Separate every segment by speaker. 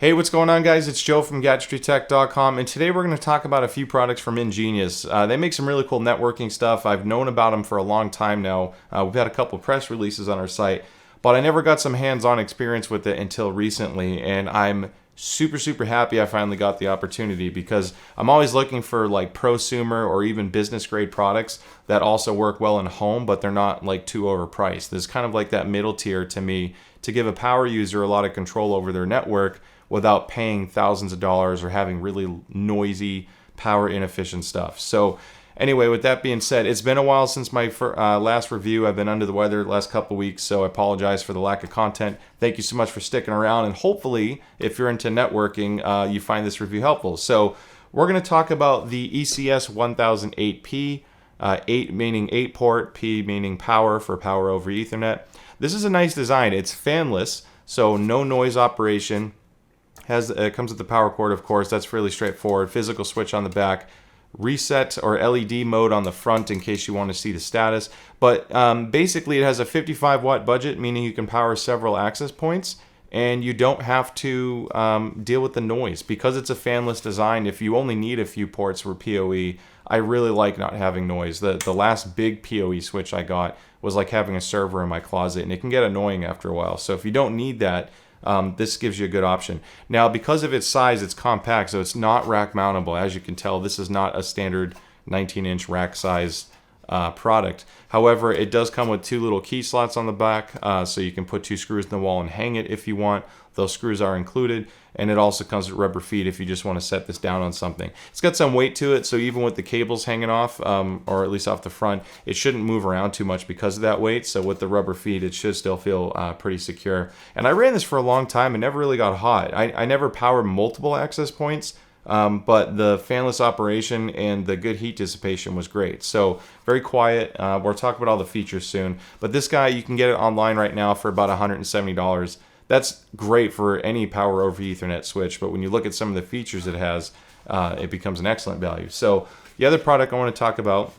Speaker 1: Hey, what's going on, guys? It's Joe from GadgetryTech.com, and today we're going to talk about a few products from EnGenius. They make some really cool networking stuff. I've known about them for a long time now. We've had a couple press releases on our site, but I never got some hands-on experience with it until recently, and I'm super happy I finally got the opportunity because I'm always looking for like prosumer or even business grade products that also work well in home, but they're not like too overpriced. There's kind of like that middle tier to me to give a power user a lot of control over their network without paying thousands of dollars or having really noisy, power inefficient stuff. So anyway, with that being said, it's been a while since my last review. I've been under the weather the last couple weeks, so I apologize for the lack of content. Thank you so much for sticking around, and hopefully, if you're into networking, you find this review helpful. So we're going to talk about the ECS1008P, 8 meaning 8 port, P meaning power for power over Ethernet. This is a nice design. It's fanless, so no noise operation. It comes with the power cord, of course. That's fairly straightforward. Physical switch on the back. Reset or LED mode on the front in case you want to see the status. But basically it has a 55 watt budget, meaning you can power several access points and you don't have to deal with the noise. Because it's a fanless design, if you only need a few ports for PoE, I really like not having noise. The last big PoE switch I got was like having a server in my closet, and it can get annoying after a while. So if you don't need that, this gives you a good option. Now, because of its size, it's compact, so it's not rack mountable. As you can tell, this is not a standard 19-inch rack size product. However, it does come with 2 little key slots on the back, so you can put 2 screws in the wall and hang it if you want. Those screws are included, and it also comes with rubber feet if you just want to set this down on something. It's got some weight to it, so even with the cables hanging off, or at least off the front, it shouldn't move around too much because of that weight. So with the rubber feet, it should still feel pretty secure. And I ran this for a long time and never really got hot. I never powered multiple access points, but the fanless operation and the good heat dissipation was great. So very quiet. We'll talk about all the features soon. But this guy, you can get it online right now for about $170. That's great for any power over Ethernet switch, but when you look at some of the features it has, it becomes an excellent value. So the other product I want to talk about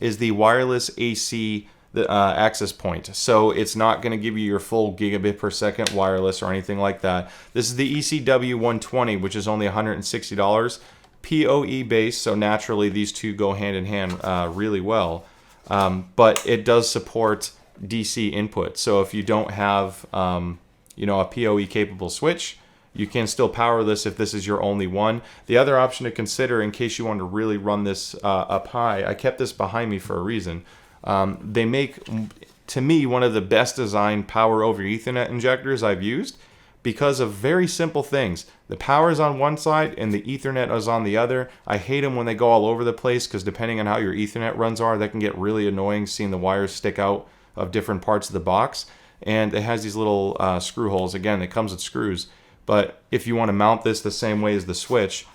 Speaker 1: is the wireless AC access point. So it's not going to give you your full gigabit per second wireless or anything like that. This is the ECW120, which is only $160. PoE based, so naturally these two go hand in hand really well. But it does support DC input. So if you don't have a PoE capable switch, you can still power this if this is your only one. The other option to consider in case you want to really run this up high, I kept this behind me for a reason. They make, to me, one of the best designed power over Ethernet injectors I've used because of very simple things. The power is on one side and the Ethernet is on the other. I hate them when they go all over the place because depending on how your Ethernet runs are, that can get really annoying seeing the wires stick out of different parts of the box. And it has these little screw holes. Again, it comes with screws. But if you want to mount this the same way as the switch,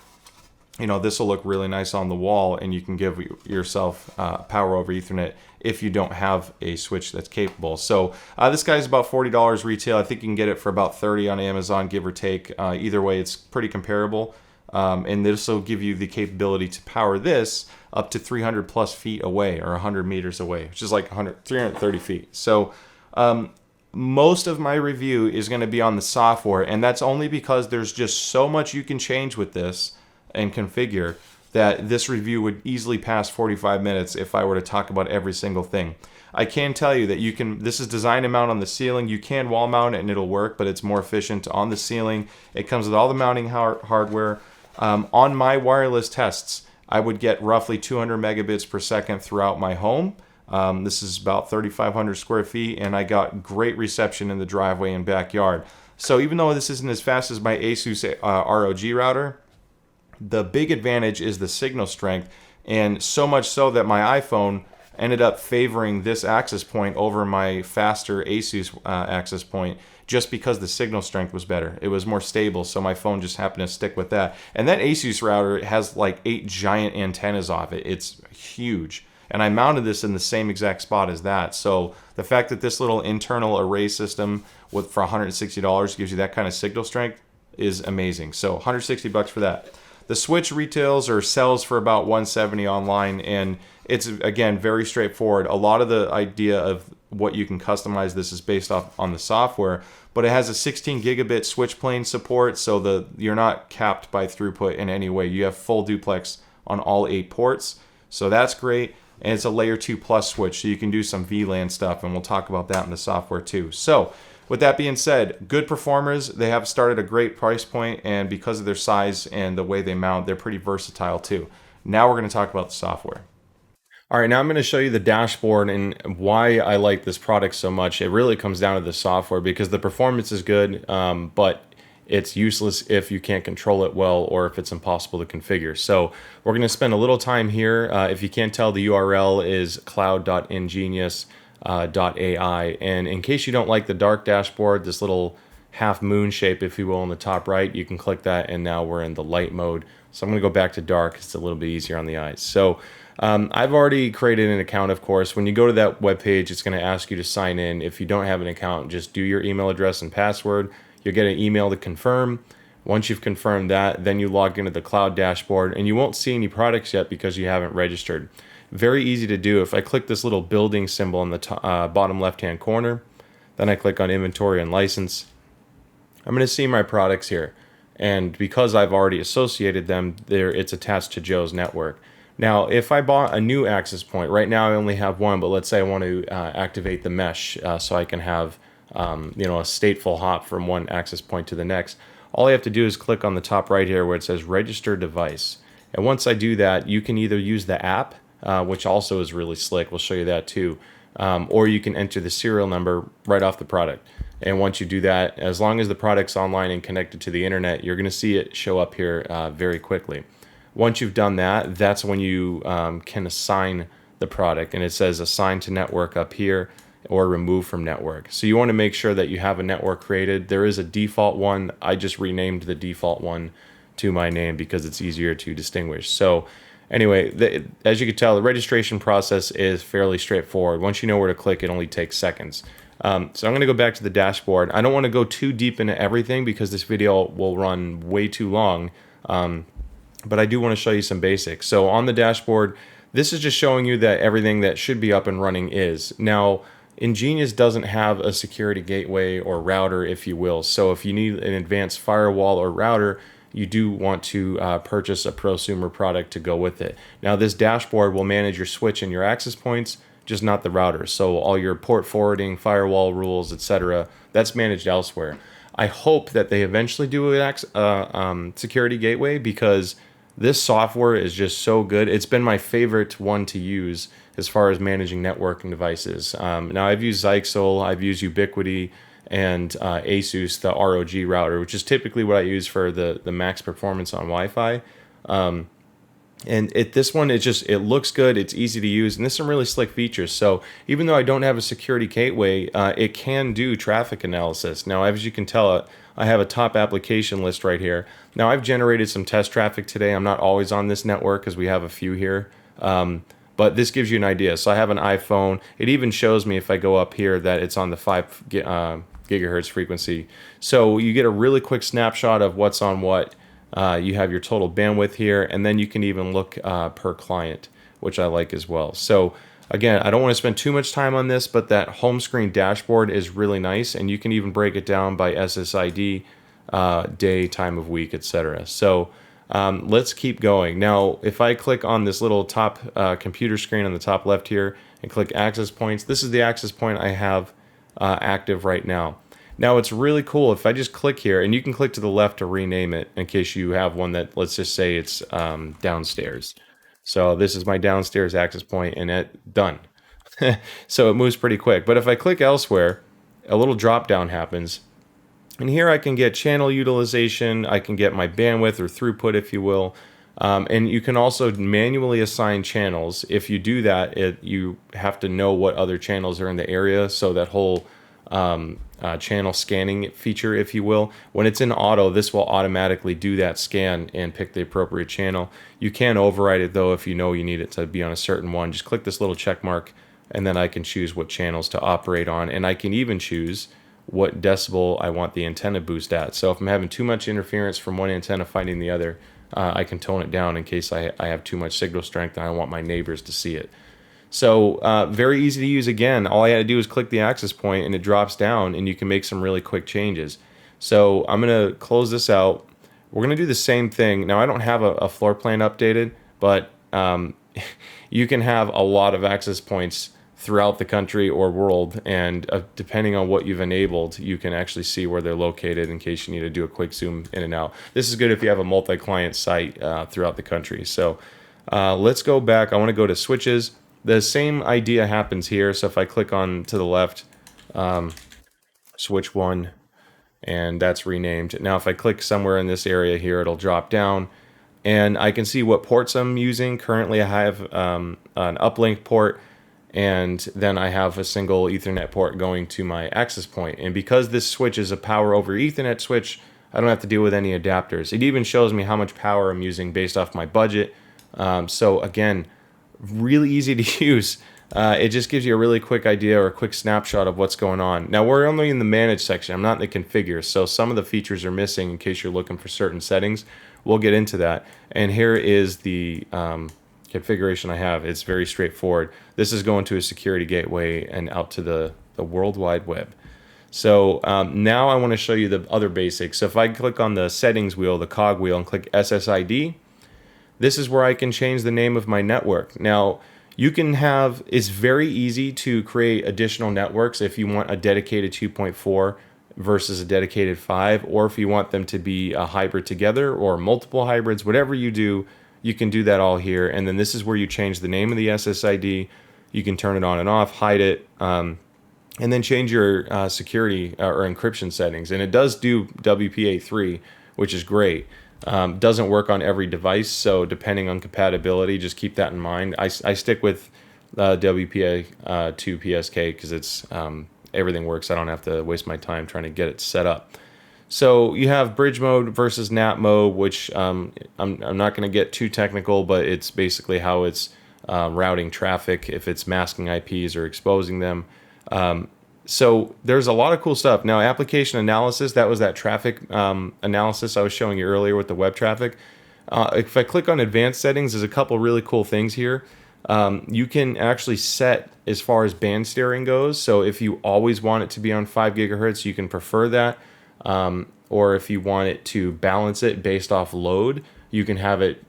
Speaker 1: this will look really nice on the wall, and you can give yourself power over Ethernet if you don't have a switch that's capable. So this guy's about $40 retail. I think you can get it for about $30 on Amazon, give or take. Either way, it's pretty comparable. And this will give you the capability to power this up to 300 plus feet away or 100 meters away, which is like 330 feet. So most of my review is going to be on the software, and that's only because there's just so much you can change with this and configure that this review would easily pass 45 minutes if I were to talk about every single thing. I can tell you that this is designed to mount on the ceiling. You can wall mount it and it'll work, but it's more efficient on the ceiling. It comes with all the mounting hardware. On my wireless tests, I would get roughly 200 megabits per second throughout my home. This is about 3,500 square feet, and I got great reception in the driveway and backyard. So even though this isn't as fast as my Asus ROG router, the big advantage is the signal strength, and so much so that my iPhone ended up favoring this access point over my faster Asus access point just because the signal strength was better. It was more stable, so my phone just happened to stick with that. And that Asus router has like 8 giant antennas off it. It's huge. And I mounted this in the same exact spot as that. So the fact that this little internal array system for $160 gives you that kind of signal strength is amazing. So $160 for that. The switch retails or sells for about $170 online, and it's, again, very straightforward. A lot of the idea of what you can customize this is based off on the software, but it has a 16 gigabit switch plane support, so you're not capped by throughput in any way. You have full duplex on all 8 ports, so that's great. And it's a layer 2 plus switch, so you can do some VLAN stuff, and we'll talk about that in the software too. So with that being said, good performers. They have started a great price point, and because of their size and the way they mount, they're pretty versatile too. Now we're going to talk about the software. All right, now I'm going to show you the dashboard and why I like this product so much. It really comes down to the software because the performance is good, but it's useless if you can't control it well or if it's impossible to configure. So we're going to spend a little time here. If you can't tell, the URL is cloud.engenius.ai. And in case you don't like the dark dashboard, this little half moon shape, if you will, on the top right, you can click that, and now we're in the light mode. So I'm going to go back to dark. It's a little bit easier on the eyes. So I've already created an account, of course. When you go to that web page, it's going to ask you to sign in. If you don't have an account, just do your email address and password. You'll get an email to confirm. Once you've confirmed that, then you log into the cloud dashboard, and you won't see any products yet because you haven't registered. Very easy to do. If I click this little building symbol in the bottom left-hand corner, then I click on inventory and license, I'm going to see my products here. And because I've already associated them, it's attached to Joe's network. Now, if I bought a new access point, right now I only have one, but let's say I want to activate the mesh so I can have a stateful hop from one access point to the next. All I have to do is click on the top right here where it says register device. And once I do that, you can either use the app, which also is really slick. We'll show you that too. Or you can enter the serial number right off the product. And once you do that, as long as the product's online and connected to the internet, you're going to see it show up here very quickly. Once you've done that, that's when you can assign the product. And it says assign to network up here or remove from network. So you want to make sure that you have a network created. There is a default one. I just renamed the default one to my name because it's easier to distinguish. So anyway, as you can tell, the registration process is fairly straightforward. Once you know where to click, it only takes seconds. So I'm going to go back to the dashboard. I don't want to go too deep into everything because this video will run way too long. But I do want to show you some basics. So on the dashboard, this is just showing you that everything that should be up and running is. Now, EnGenius doesn't have a security gateway or router, if you will. So if you need an advanced firewall or router, you do want to purchase a prosumer product to go with it. Now, this dashboard will manage your switch and your access points, just not the router. So all your port forwarding, firewall rules, etc., that's managed elsewhere. I hope that they eventually do a security gateway because this software is just so good. It's been my favorite one to use as far as managing networking devices. Now, I've used Zyxel, I've used Ubiquiti, and Asus, the ROG router, which is typically what I use for the max performance on Wi-Fi. And this one, it looks good, it's easy to use, and there's some really slick features. So even though I don't have a security gateway, it can do traffic analysis. Now, as you can tell, I have a top application list right here. Now, I've generated some test traffic today. I'm not always on this network because we have a few here. But this gives you an idea. So I have an iPhone. It even shows me if I go up here that it's on the 5 gigahertz frequency. So you get a really quick snapshot of what's on what. You have your total bandwidth here, and then you can even look per client, which I like as well. So again, I don't want to spend too much time on this, but that home screen dashboard is really nice, and you can even break it down by SSID, day, time of week, etc. So let's keep going. Now, if I click on this little top computer screen on the top left here and click access points, this is the access point I have active right now. Now, it's really cool if I just click here, and you can click to the left to rename it in case you have one that, let's just say it's downstairs. So this is my downstairs access point, and done. So it moves pretty quick. But if I click elsewhere, a little drop down happens. And here I can get channel utilization, I can get my bandwidth or throughput, if you will. And you can also manually assign channels. If you do that, you have to know what other channels are in the area, so that whole channel scanning feature, if you will. When it's in auto, this will automatically do that scan and pick the appropriate channel. You can override it though if you know you need it to be on a certain one. Just click this little check mark, and then I can choose what channels to operate on, and I can even choose what decibel I want the antenna boost at. So if I'm having too much interference from one antenna fighting the other, I can tone it down in case I have too much signal strength and I don't want my neighbors to see it. So very easy to use. Again, all I had to do is click the access point and it drops down and you can make some really quick changes. So I'm going to close this out. We're going to do the same thing. Now I don't have a floor plan updated, but you can have a lot of access points throughout the country or world, and depending on what you've enabled, you can actually see where they're located in case you need to do a quick zoom in and out. This is good if you have a multi-client site throughout the country. So let's go back. I want to go to switches. The same idea happens here. So if I click on to the left, switch 1, and that's renamed. Now if I click somewhere in this area here, it'll drop down and I can see what ports I'm using. Currently I have an uplink port, and then I have a single Ethernet port going to my access point. And because this switch is a power over Ethernet switch, I don't have to deal with any adapters. It even shows me how much power I'm using based off my budget. So again, really easy to use. It just gives you a really quick idea or a quick snapshot of what's going on. Now we're only in the manage section. I'm not in the configure. So some of the features are missing in case you're looking for certain settings. We'll get into that. And here is the configuration I have. It's very straightforward. This is going to a security gateway and out to the World Wide Web. So now I want to show you the other basics. So if I click on the settings wheel, the cog wheel, and click SSID, this is where I can change the name of my network. Now you can have, it's very easy to create additional networks if you want a dedicated 2.4 versus a dedicated 5, or if you want them to be a hybrid together or multiple hybrids, whatever you do, you can do that all here. And then this is where you change the name of the SSID. You can turn it on and off, hide it, and then change your security or encryption settings. And it does do WPA3, which is great. Doesn't work on every device, so depending on compatibility, just keep that in mind. I stick with WPA2 PSK because it's everything works. I don't have to waste my time trying to get it set up. So you have bridge mode versus NAT mode, which I'm not going to get too technical, but it's basically how it's routing traffic, if it's masking IPs or exposing them. So there's a lot of cool stuff. Now, application analysis, that was that traffic analysis I was showing you earlier with the web traffic. If I click on advanced settings, there's a couple really cool things here. You can actually set as far as band steering goes. So if you always want it to be on 5 gigahertz, you can prefer that. Or if you want it to balance it based off load, you can have it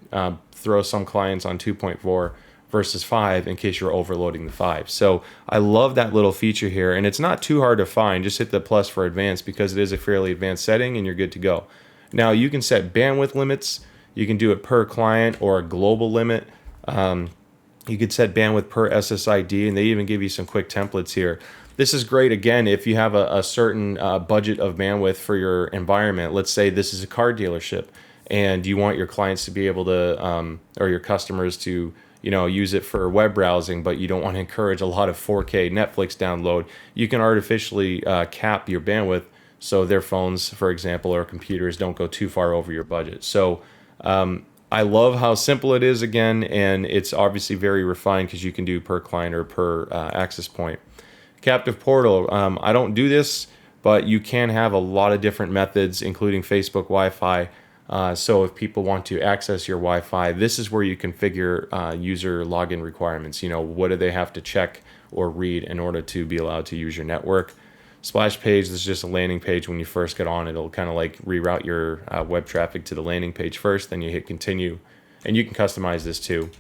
Speaker 1: throw some clients on 2.4 versus 5 in case you're overloading the 5. So I love that little feature here, and it's not too hard to find. Just hit the plus for advanced because it is a fairly advanced setting and you're good to go. Now you can set bandwidth limits. You can do it per client or a global limit. You could set bandwidth per SSID, and they even give you some quick templates here. This is great, again, if you have a certain budget of bandwidth for your environment. Let's say this is a car dealership, and you want your clients to be able to, or your customers to, use it for web browsing, but you don't want to encourage a lot of 4K Netflix download. You can artificially cap your bandwidth so their phones, for example, or computers don't go too far over your budget. So I love how simple it is, again, and it's obviously very refined because you can do per client or per access point. Captive portal, I don't do this, but you can have a lot of different methods, including Facebook Wi-Fi. So if people want to access your Wi-Fi, this is where you configure user login requirements. What do they have to check or read in order to be allowed to use your network? Splash page, this is just a landing page. When you first get on, it'll kind of like reroute your web traffic to the landing page first, then you hit continue, and you can customize this too.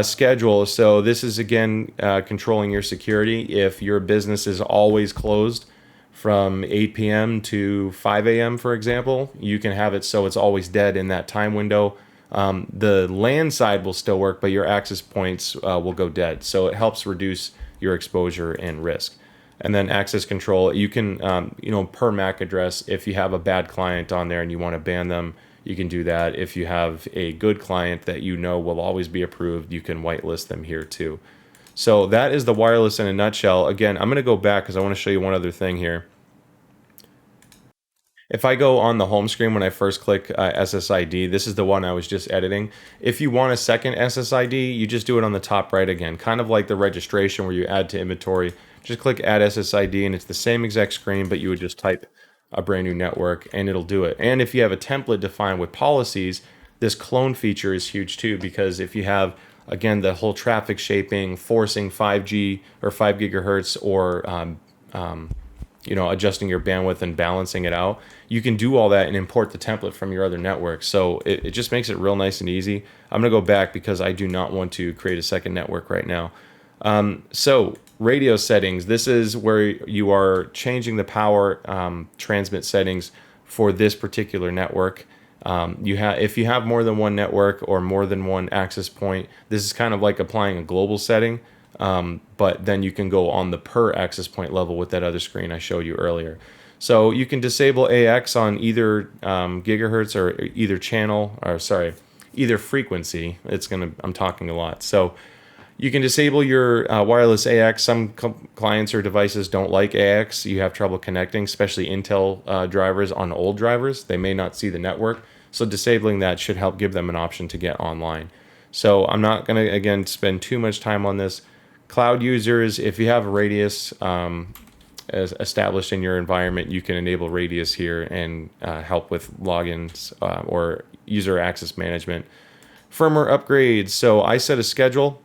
Speaker 1: Schedule, so this is again controlling your security. If your business is always closed from 8 p.m. to 5 a.m., for example, you can have it so it's always dead in that time window. The LAN side will still work, but your access points will go dead. So it helps reduce your exposure and risk. And then access control, you can, per MAC address, if you have a bad client on there and you want to ban them, you can do that. If you have a good client that will always be approved, you can whitelist them here too. So that is the wireless in a nutshell. Again, I'm going to go back because I want to show you one other thing here. If I go on the home screen when I first click SSID, this is the one I was just editing. If you want a second SSID, you just do it on the top right again, kind of like the registration where you add to inventory. Just click add SSID and it's the same exact screen, but you would just type a brand new network and it'll do it. And if you have a template defined with policies, this clone feature is huge too, because if you have, again, the whole traffic shaping, forcing 5G or 5 gigahertz, or adjusting your bandwidth and balancing it out, you can do all that and import the template from your other network. So it just makes it real nice and easy. I'm going to go back because I do not want to create a second network right now. So radio settings, this is where you are changing the power transmit settings for this particular network. If you have more than one network or more than one access point, this is kind of like applying a global setting. But then you can go on the per access point level with that other screen I showed you earlier. So you can disable AX on either gigahertz or either channel, or sorry, either frequency. I'm talking a lot. So you can disable your wireless AX. Some clients or devices don't like AX. You have trouble connecting, especially Intel drivers on old drivers. They may not see the network. So disabling that should help give them an option to get online. So I'm not going to, again, spend too much time on this. Cloud users, if you have a radius as established in your environment, you can enable radius here and help with logins or user access management. Firmware upgrades. So I set a schedule.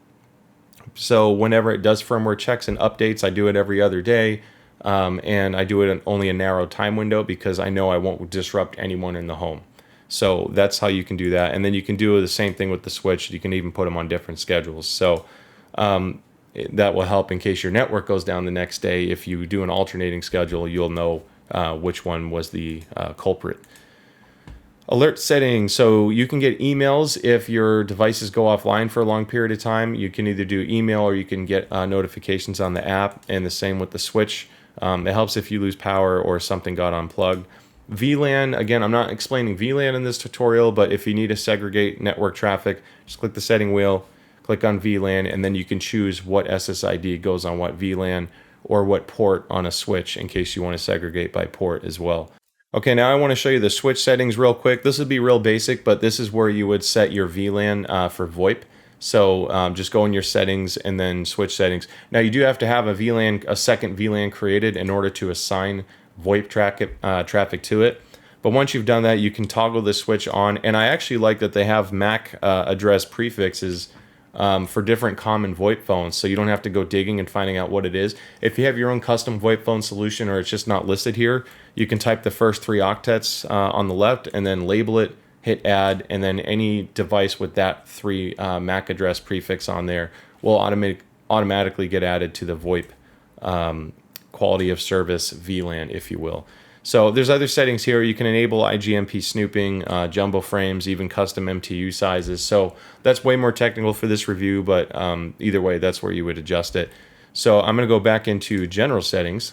Speaker 1: So whenever it does firmware checks and updates, I do it every other day. And I do it in only a narrow time window because I know I won't disrupt anyone in the home. So that's how you can do that. And then you can do the same thing with the switch. You can even put them on different schedules. So that will help in case your network goes down the next day. If you do an alternating schedule, you'll know which one was the culprit. Alert settings. So you can get emails if your devices go offline for a long period of time. You can either do email or you can get notifications on the app, and the same with the switch. It helps if you lose power or something got unplugged. VLAN, again, I'm not explaining VLAN in this tutorial, but if you need to segregate network traffic, just click the setting wheel, click on VLAN, and then you can choose what SSID goes on what VLAN or what port on a switch in case you want to segregate by port as well. Okay, now I want to show you the switch settings real quick. This would be real basic, but this is where you would set your VLAN for VoIP. So just go in your settings and then switch settings. Now you do have to have a second VLAN created in order to assign VoIP traffic to it. But once you've done that, you can toggle this switch on. And I actually like that they have MAC address prefixes for different common VoIP phones, so you don't have to go digging and finding out what it is. If you have your own custom VoIP phone solution or it's just not listed here, you can type the first 3 octets on the left and then label it, hit add, and then any device with that 3 MAC address prefix on there will automatically get added to the VoIP quality of service VLAN, if you will. So there's other settings here. You can enable IGMP snooping, jumbo frames, even custom MTU sizes. So that's way more technical for this review, but either way, that's where you would adjust it. So I'm going to go back into general settings.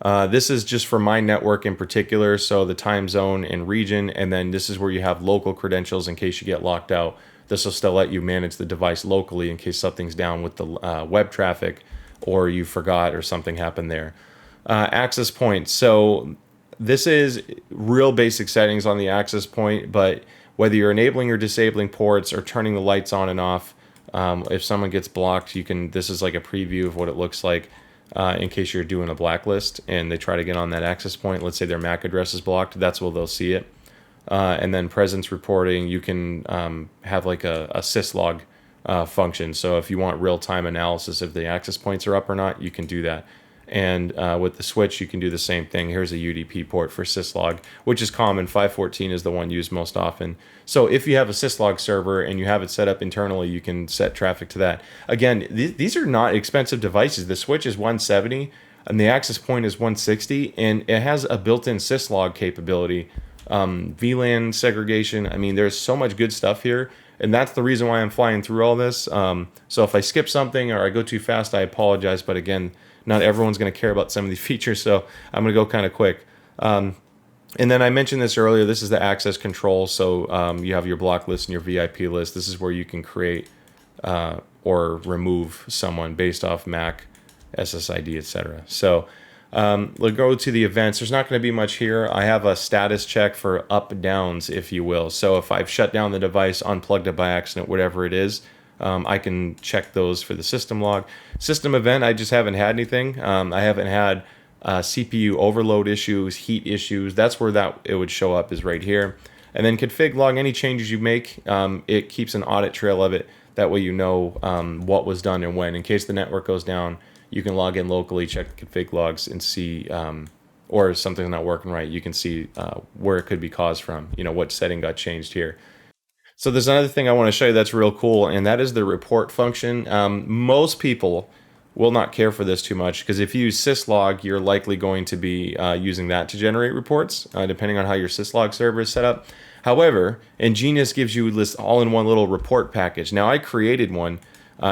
Speaker 1: This is just for my network in particular, so the time zone and region, and then this is where you have local credentials in case you get locked out. This will still let you manage the device locally in case something's down with the web traffic or you forgot or something happened there. Access points. So this is real basic settings on the access point, but whether you're enabling or disabling ports or turning the lights on and off, if someone gets blocked, this is like a preview of what it looks like in case you're doing a blacklist and they try to get on that access point. Let's say their MAC address is blocked. That's where they'll see it. And then presence reporting, you can have like a syslog function. So if you want real-time analysis if the access points are up or not, you can do that. And with the switch, you can do the same thing. Here's a UDP port for syslog, which is common. 514 is the one used most often. So if you have a syslog server and you have it set up internally, you can set traffic to that. Again, these are not expensive devices. The switch is $170 and the access point is $160, and it has a built-in syslog capability. VLAN segregation. I mean, there's so much good stuff here, and that's the reason why I'm flying through all this. So if I skip something or I go too fast, I apologize. But again, not everyone's going to care about some of these features, so I'm going to go kind of quick. And then I mentioned this earlier. This is the access control. So you have your block list and your VIP list. This is where you can create or remove someone based off MAC, SSID, etc. So let's go to the events. There's not going to be much here. I have a status check for up downs, if you will. So if I've shut down the device, unplugged it by accident, whatever it is, I can check those for the system log. System event, I just haven't had anything. I haven't had CPU overload issues, heat issues. That's where it would show up, is right here. And then config log any changes you make. It keeps an audit trail of it. That way you know what was done and when. In case the network goes down, you can log in locally, check the config logs, and see, or if something's not working right, you can see where it could be caused from. What setting got changed here. So there's another thing I want to show you that's real cool, and that is the report function. Most people will not care for this too much, because if you use syslog, you're likely going to be using that to generate reports, depending on how your syslog server is set up. However, EnGenius gives you this all-in-one little report package. Now, I created one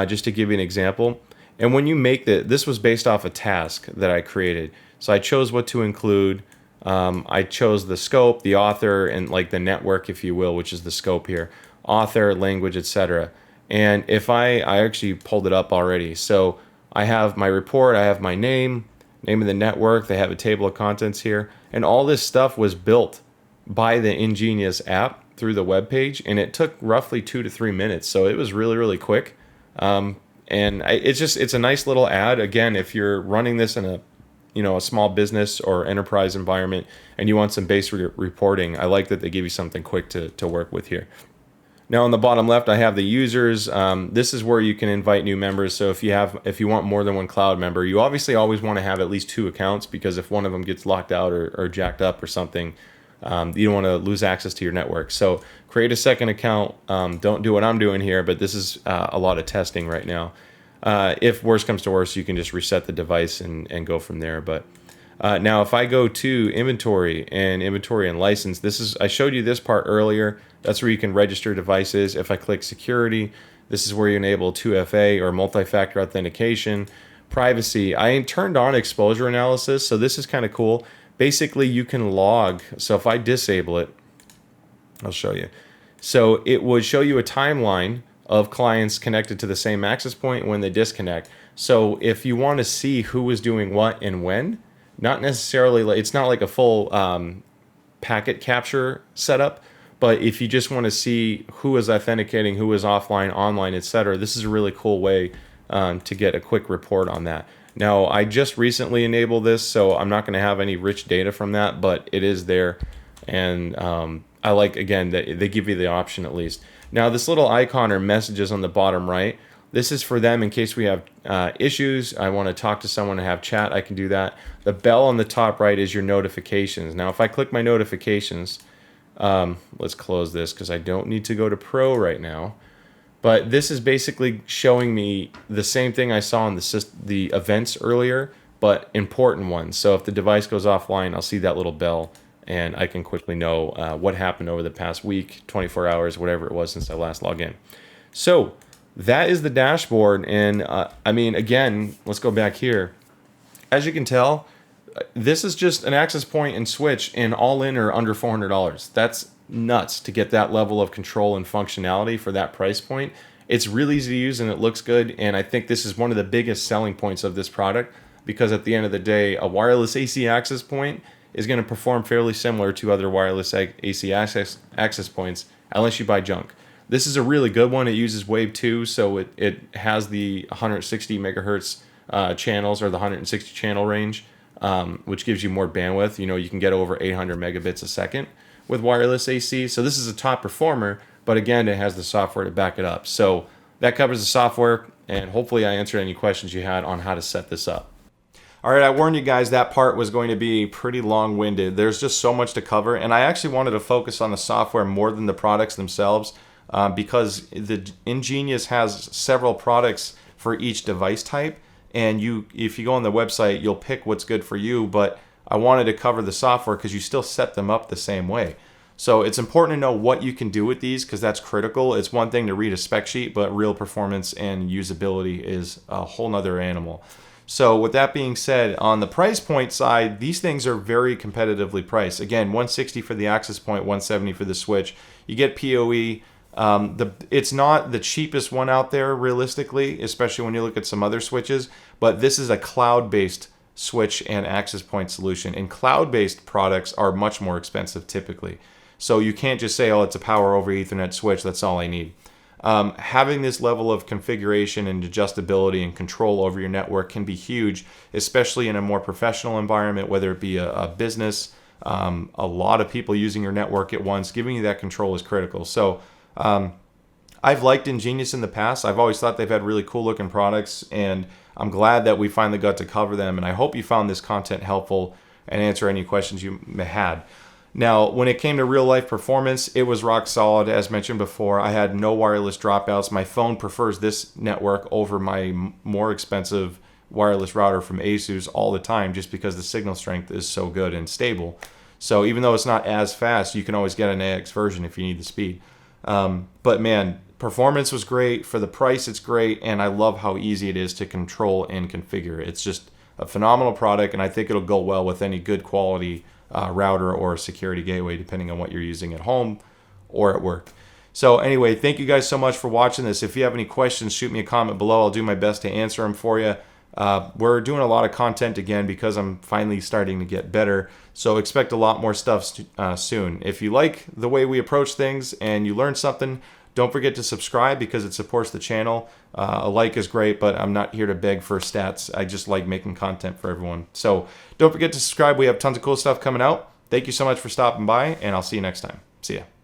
Speaker 1: just to give you an example. And when you make this was based off a task that I created. So I chose what to include. I chose the scope, the author, and like the network, if you will, which is the scope here. Author, language, etc. And if I actually pulled it up already. So I have my report, I have my name of the network, they have a table of contents here. And all this stuff was built by the EnGenius app through the web page, and it took roughly 2 to 3 minutes. So it was really, really quick. It's a nice little ad. Again, if you're running this in a small business or enterprise environment and you want some base reporting, I like that they give you something quick to work with here. Now on the bottom left, I have the users. This is where you can invite new members. So if you want more than one cloud member, you obviously always want to have at least 2 accounts, because if one of them gets locked out or jacked up or something, you don't want to lose access to your network. So create a second account. Don't do what I'm doing here, but this is a lot of testing right now. If worse comes to worse, you can just reset the device and go from there. But now if I go to inventory and license, I showed you this part earlier. That's where you can register devices. If I click security, this is where you enable 2FA or multi-factor authentication. Privacy, I turned on exposure analysis, so this is kind of cool. Basically, you can log. So if I disable it, I'll show you. So it would show you a timeline of clients connected to the same access point when they disconnect. So if you want to see who was doing what and when, not necessarily, it's not like a full packet capture setup, but if you just want to see who is authenticating, who is offline, online, etc., this is a really cool way to get a quick report on that. Now, I just recently enabled this, so I'm not going to have any rich data from that, but it is there. And I like, again, that they give you the option at least. Now, this little icon or messages on the bottom right, this is for them in case we have issues. I want to talk to someone and have chat, I can do that. The bell on the top right is your notifications. Now, if I click my notifications, let's close this because I don't need to go to Pro right now. But this is basically showing me the same thing I saw in the events earlier, but important ones. So if the device goes offline, I'll see that little bell, and I can quickly know what happened over the past week, 24 hours, whatever it was since I last logged in. So that is the dashboard. And I mean, again, let's go back here. As you can tell, this is just an access point and switch, and all in or under $400. That's nuts to get that level of control and functionality for that price point. It's really easy to use and it looks good, and I think this is one of the biggest selling points of this product, because at the end of the day, a wireless AC access point is going to perform fairly similar to other wireless AC access points unless you buy junk. This is a really good one. It uses Wave 2, so it has the 160 megahertz channels, or the 160 channel range, which gives you more bandwidth. You can get over 800 megabits a second with wireless AC. So this is a top performer, but again, it has the software to back it up. So that covers the software, and hopefully I answered any questions you had on how to set this up. All right, I warned you guys that part was going to be pretty long-winded. There's just so much to cover, and I actually wanted to focus on the software more than the products themselves, because the EnGenius has several products for each device type, and if you go on the website, you'll pick what's good for you, but I wanted to cover the software because you still set them up the same way. So it's important to know what you can do with these, because that's critical. It's one thing to read a spec sheet, but real performance and usability is a whole nother animal. So with that being said, on the price point side, these things are very competitively priced. Again, $160 for the access point, $170 for the switch. You get PoE. It's not the cheapest one out there realistically, especially when you look at some other switches, but this is a cloud-based switch and access point solution, and cloud-based products are much more expensive typically. So you can't just say, oh, it's a power over Ethernet switch, that's all I need. Having this level of configuration and adjustability and control over your network can be huge, especially in a more professional environment, whether it be a business, a lot of people using your network at once, giving you that control is critical. So I've liked EnGenius in the past. I've always thought they've had really cool looking products, and I'm glad that we finally got to cover them. And I hope you found this content helpful and answer any questions you may had. Now, when it came to real life performance, it was rock solid. As mentioned before, I had no wireless dropouts. My phone prefers this network over my more expensive wireless router from Asus all the time, just because the signal strength is so good and stable. So even though it's not as fast, you can always get an AX version if you need the speed. But man, performance was great. For the price, it's great. And I love how easy it is to control and configure. It's just a phenomenal product, and I think it'll go well with any good quality router or security gateway, depending on what you're using at home or at work. So anyway, thank you guys so much for watching this. If you have any questions, shoot me a comment below. I'll do my best to answer them for you. We're doing a lot of content again because I'm finally starting to get better. So expect a lot more stuff soon. If you like the way we approach things and you learn something, don't forget to subscribe because it supports the channel. A like is great, but I'm not here to beg for stats. I just like making content for everyone. So don't forget to subscribe. We have tons of cool stuff coming out. Thank you so much for stopping by, and I'll see you next time. See ya.